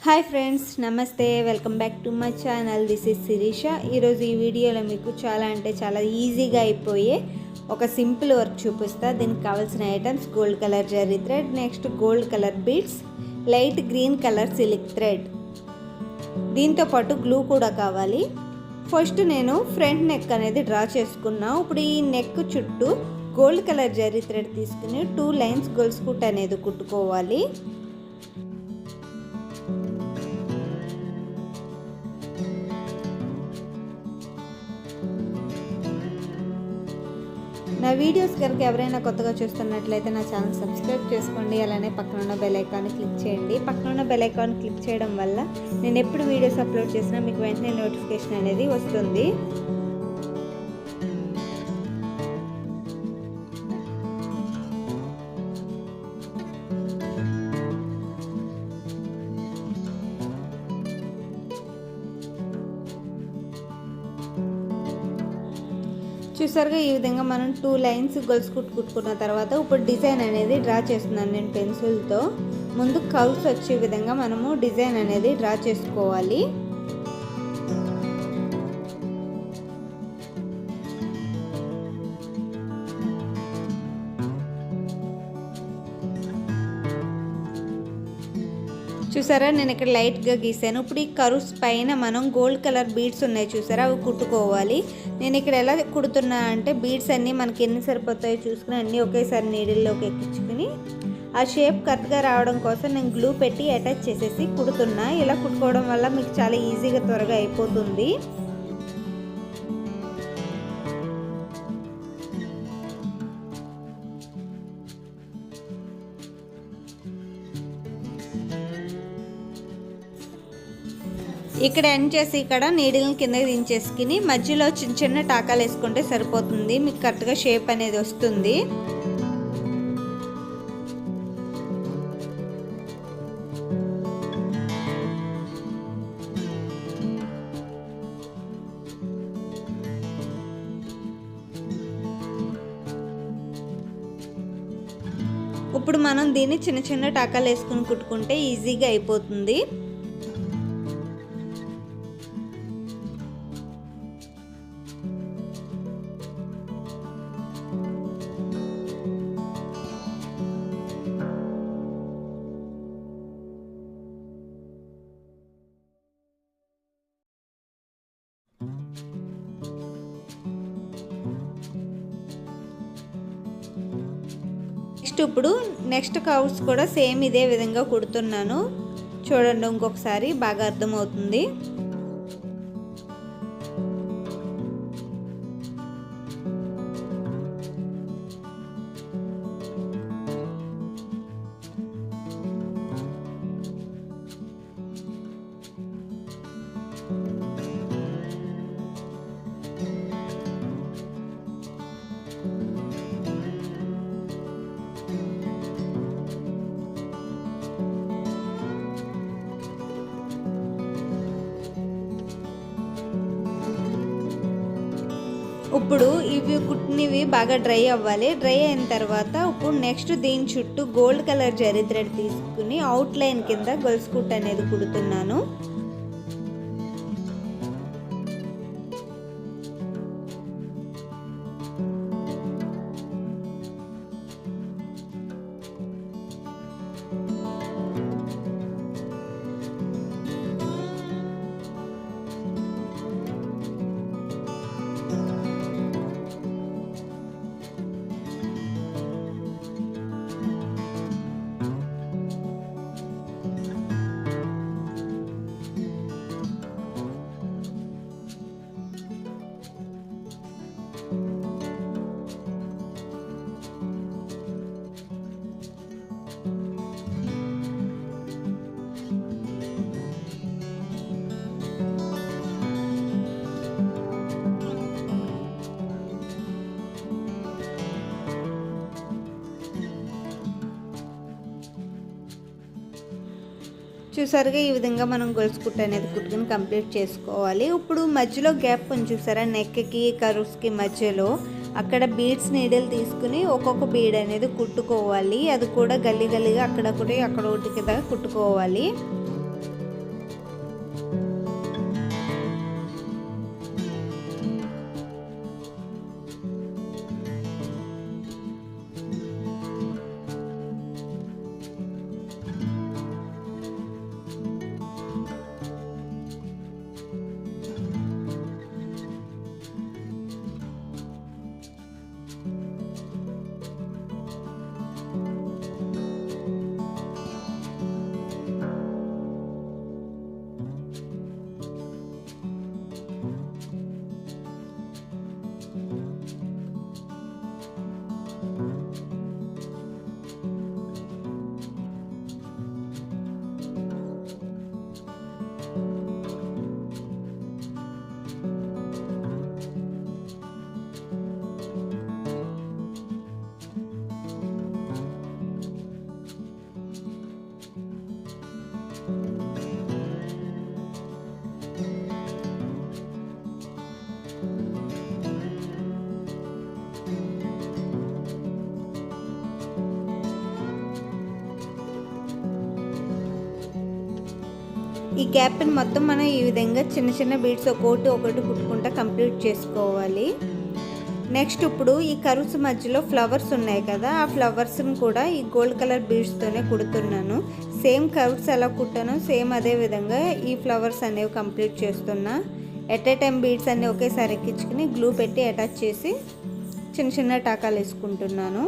Hi friends, నమస్తే. Welcome back to my channel. This is Sirisha. ఈరోజు ఈ వీడియోలో మీకు చాలా ఈజీగా అయిపోయే ఒక సింపుల్ వర్క్ చూపిస్తా. దీనికి కావాల్సిన items: gold colour zari thread, next gold colour beads, light green colour silk thread, దీంతో పాటు గ్లూ కూడా కావాలి. ఫస్ట్ నేను ఫ్రంట్ నెక్ అనేది డ్రా చేసుకున్నా. ఇప్పుడు ఈ నెక్ చుట్టూ గోల్డ్ కలర్ జరీ థ్రెడ్ తీసుకుని 2 లైన్స్ గొలుసు కుట్టు అనేది కుట్టుకోవాలి. నా వీడియోస్ కనుక ఎవరైనా కొత్తగా చూస్తున్నట్లయితే నా ఛానల్ సబ్స్క్రైబ్ చేసుకోండి. అలానే పక్కనున్న బెల్ ఐకాన్ క్లిక్ చేయండి. పక్కనున్న బెల్ ఐకాన్ క్లిక్ చేయడం వల్ల నేను ఎప్పుడు వీడియోస్ అప్లోడ్ చేసినా మీకు వెంటనే నోటిఫికేషన్ అనేది వస్తుంది. చూసారుగా, ఈ విధంగా మనం 2 లైన్స్ గొలుసు కుట్టుకున్న తర్వాత ఇప్పుడు డిజైన్ అనేది డ్రా చేస్తున్నాను నేను పెన్సిల్తో. ముందు కర్వ్స్ వచ్చే విధంగా మనము డిజైన్ అనేది డ్రా చేసుకోవాలి. చూసారా, నేను ఇక్కడ లైట్గా గీసాను. ఇప్పుడు ఈ కర్వ్స్ పైన మనం గోల్డ్ కలర్ బీడ్స్ ఉన్నాయి చూసారా, అవి కుట్టుకోవాలి. నేను ఇక్కడ ఎలా కుడుతున్నా అంటే బీడ్స్ అన్నీ మనకి ఎన్ని సరిపోతాయో చూసుకుని అన్నీ ఒకేసారి నీడిల్లోకి ఎక్కించుకుని ఆ షేప్ కరెక్ట్గా రావడం కోసం నేను గ్లూ పెట్టి అటాచ్ చేసేసి కుడుతున్నా. ఇలా కుట్టుకోవడం వల్ల మీకు చాలా ఈజీగా త్వరగా అయిపోతుంది. ఇక్కడ ఎండ్ చేసి ఇక్కడ నీడిల్ని కిందకి దించేసుకుని మధ్యలో చిన్న చిన్న టాకాలు వేసుకుంటే సరిపోతుంది. మీకు కరెక్ట్గా షేప్ అనేది వస్తుంది. ఇప్పుడు మనం దీన్ని చిన్న చిన్న టాకాలు వేసుకుని కుట్టుకుంటే ఈజీగా అయిపోతుంది. ఇప్పుడు నెక్స్ట్ కర్వ్స్ కూడా సేమ్ ఇదే విధంగా కుడుతున్నాను. చూడండి, ఇంకొకసారి బాగా అర్థమవుతుంది. ఇప్పుడు ఇవి కుట్టినవి బాగా డ్రై అవ్వాలి. డ్రై అయిన తర్వాత ఇప్పుడు నెక్స్ట్ దీని చుట్టూ గోల్డ్ కలర్ జరీ థ్రెడ్ తీసుకుని అవుట్ లైన్ కింద గొలుసు కుట్టు అనేది కుడుతున్నాను. చూసారుగా, ఈ విధంగా మనం గొలుసు కుట్టు అనేది కుట్టుకుని కంప్లీట్ చేసుకోవాలి. ఇప్పుడు మధ్యలో గ్యాప్ కొంచెం చూసారా, నెక్కి కర్వ్స్కి మధ్యలో అక్కడ బీడ్స్ నీడిల్ తీసుకుని ఒక్కొక్క బీడ్ అనేది కుట్టుకోవాలి. అది కూడా గల్లీగా అక్కడ ఒకటి కింద కుట్టుకోవాలి. ఈ గ్యాప్ని మొత్తం మనం ఈ విధంగా చిన్న చిన్న బీడ్స్ ఒకటి కుట్టుకుంటా కంప్లీట్ చేసుకోవాలి. నెక్స్ట్ ఇప్పుడు ఈ కర్వ్స్ మధ్యలో ఫ్లవర్స్ ఉన్నాయి కదా, ఆ ఫ్లవర్స్ని కూడా ఈ గోల్డ్ కలర్ బీడ్స్తోనే కుడుతున్నాను. సేమ్ కర్వ్స్ ఎలా కుట్టానో సేమ్ అదే విధంగా ఈ ఫ్లవర్స్ అనేవి కంప్లీట్ చేస్తున్నా. ఎట్ ఏ టైం బీడ్స్ అన్నీ ఒకేసారి ఎక్కించుకుని గ్లూ పెట్టి అటాచ్ చేసి చిన్న చిన్న టాకాలు వేసుకుంటున్నాను.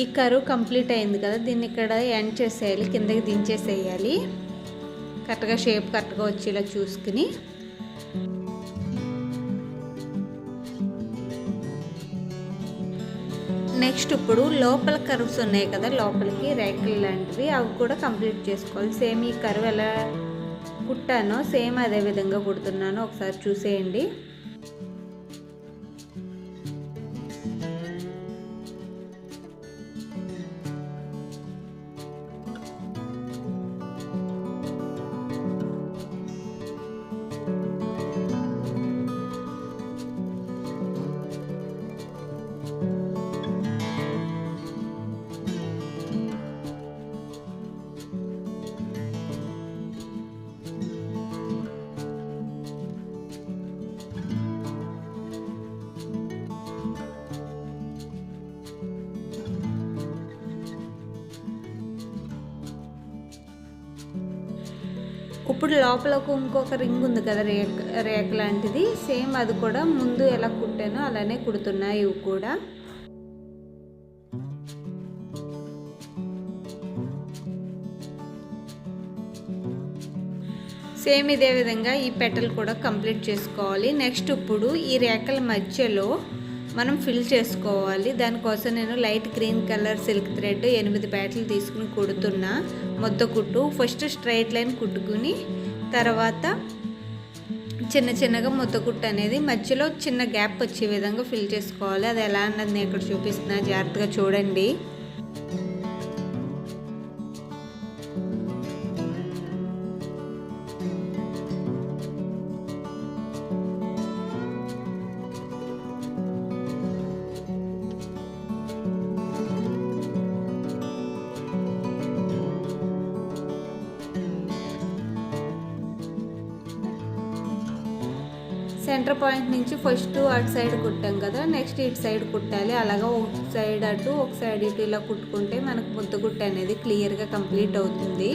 ఈ కర్వ్ కంప్లీట్ అయింది కదా, దీన్ని ఇక్కడ ఎండ్ చేసేయాలి, కిందకి దించేసేయాలి. కరెక్ట్గా షేప్ కరెక్ట్గా వచ్చేలా చూసుకుని. నెక్స్ట్ ఇప్పుడు లోపల కర్వ్స్ ఉన్నాయి కదా, లోపలికి రేకులు లాంటివి అవి కూడా కంప్లీట్ చేసుకోవాలి. సేమ్ ఈ కర్వ్ ఎలా కుట్టానో సేమ్ అదే విధంగా కుడుతున్నాను, ఒకసారి చూసేయండి. ఇప్పుడు లోపలకు ఇంకొక రింగ్ ఉంది కదా, రేక్ లాంటిది, సేమ్ అది కూడా ముందు ఎలా కుట్టానో అలానే కుడుతున్నా. ఇవి కూడా సేమ్ ఇదే విధంగా ఈ పెటల్ కూడా కంప్లీట్ చేసుకోవాలి. నెక్స్ట్ ఇప్పుడు ఈ రేకల మధ్యలో మనం ఫిల్ చేసుకోవాలి. దానికోసం నేను light green colour silk thread 8 పేటలు తీసుకుని కుడుతున్నా. మొత్త కుట్టు ఫస్ట్ స్ట్రైట్ లైన్ కుట్టుకుని తర్వాత చిన్న చిన్నగా మొత్త కుట్టు అనేది మధ్యలో చిన్న గ్యాప్ వచ్చే విధంగా ఫిల్ చేసుకోవాలి. అది ఎలా అన్నది నేను ఇక్కడ చూపిస్తున్నా, జాగ్రత్తగా చూడండి. సెంటర్ పాయింట్ నుంచి ఫస్ట్ అటు సైడ్ కుట్టాం కదా, నెక్స్ట్ ఇటు సైడ్ కుట్టాలి. అలాగా ఒక సైడ్ అటు ఒక సైడ్ ఇటు ఇలా కుట్టుకుంటే మనకు ముద్ద కుట్టు అనేది క్లియర్గా కంప్లీట్ అవుతుంది.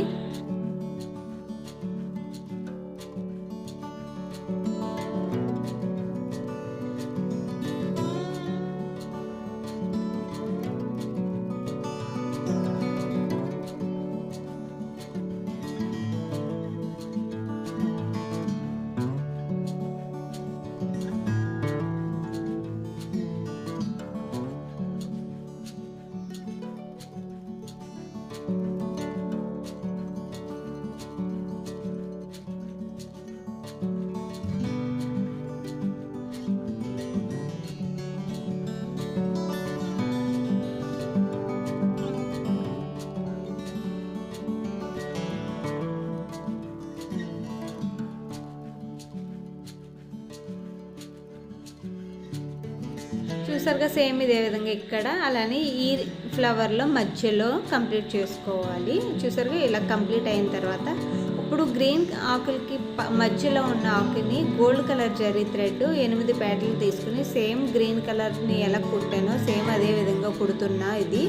చూసారుగా సేమ్ ఇదే విధంగా ఇక్కడ అలానే ఈ ఫ్లవర్లో మధ్యలో కంప్లీట్ చేసుకోవాలి. చూసారుగా ఇలా కంప్లీట్ అయిన తర్వాత ఇప్పుడు గ్రీన్ ఆకులకి మధ్యలో ఉన్న ఆకుని గోల్డ్ కలర్ జరీ థ్రెడ్ 8 పేటలు తీసుకుని సేమ్ గ్రీన్ కలర్ని ఎలా కుట్టానో సేమ్ అదే విధంగా కుడుతున్నా. ఇది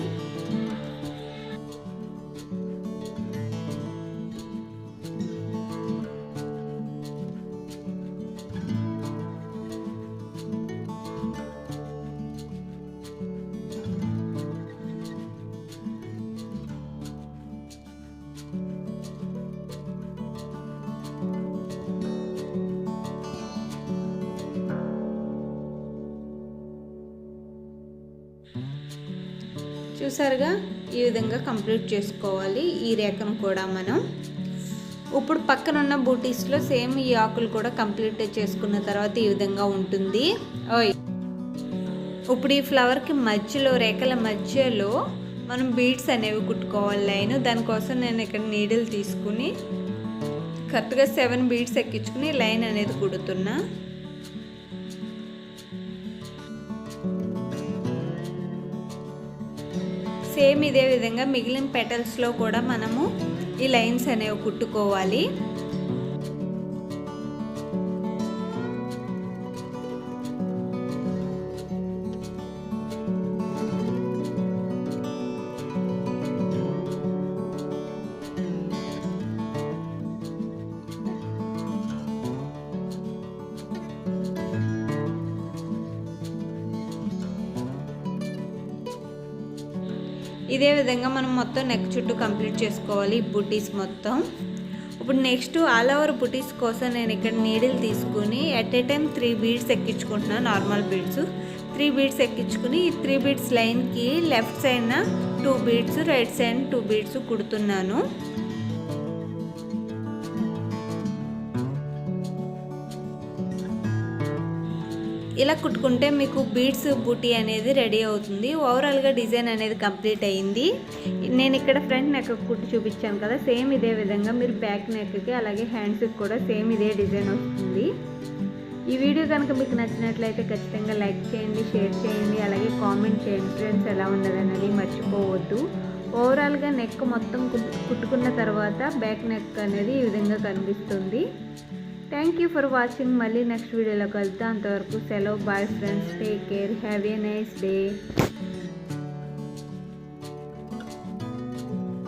చూసారుగా, ఈ విధంగా కంప్లీట్ చేసుకోవాలి ఈ రేఖను కూడా మనం. ఇప్పుడు పక్కన ఉన్న బూటీస్లో సేమ్ ఈ ఆకులు కూడా కంప్లీట్ చేసుకున్న తర్వాత ఈ విధంగా ఉంటుంది. ఇప్పుడు ఈ ఫ్లవర్కి మధ్యలో, రేఖల మధ్యలో మనం బీడ్స్ అనేవి కుట్టుకోవాలి లైన్. దానికోసం నేను ఇక్కడ నీడిల్ తీసుకుని కరెక్ట్గా 7 బీడ్స్ ఎక్కించుకుని లైన్ అనేది కుడుతున్నా. సేమ్ ఇదే విధంగా మిగిలిన పెటల్స్లో కూడా మనము ఈ లైన్స్ అనేవి కుట్టుకోవాలి. ఇదే విధంగా మనం మొత్తం నెక్ చుట్టూ కంప్లీట్ చేసుకోవాలి ఈ బుటీస్ మొత్తం. ఇప్పుడు నెక్స్ట్ ఆల్ ఓవర్ బుటీస్ కోసం నేను ఇక్కడ నీడిల్ తీసుకుని ఎట్ ఏ టైం 3 బీడ్స్ ఎక్కించుకుంటున్నాను. నార్మల్ బీడ్స్ 3 బీడ్స్ ఎక్కించుకుని ఈ 3 బీడ్స్ లైన్కి లెఫ్ట్ సైడ్న 2 బీడ్స్, రైట్ సైడ్ 2 బీడ్స్ కుడుతున్నాను. ఇలా కుట్టుకుంటే మీకు బీడ్స్ బూటీ అనేది రెడీ అవుతుంది. ఓవరాల్గా డిజైన్ అనేది కంప్లీట్ అయ్యింది. నేను ఇక్కడ ఫ్రంట్ నెక్ కుట్టి చూపించాను కదా, సేమ్ ఇదే విధంగా మీరు బ్యాక్ నెక్కి అలాగే హ్యాండ్స్కి కూడా సేమ్ ఇదే డిజైన్ వస్తుంది. ఈ వీడియో కనుక మీకు నచ్చినట్లయితే ఖచ్చితంగా లైక్ చేయండి, షేర్ చేయండి, అలాగే కామెంట్ చేయండి ఫ్రెండ్స్ ఎలా ఉన్నదన్నది మర్చిపోవద్దు. ఓవరాల్గా నెక్ మొత్తం కుట్టుకున్న తర్వాత బ్యాక్ నెక్ అనేది ఈ విధంగా కనిపిస్తుంది. Thank you for watching. మళ్ళీ నెక్స్ట్ వీడియోలో కలుద్దాం. అంతవరకు సెలవు. Bye friends. Take care. Have a nice day.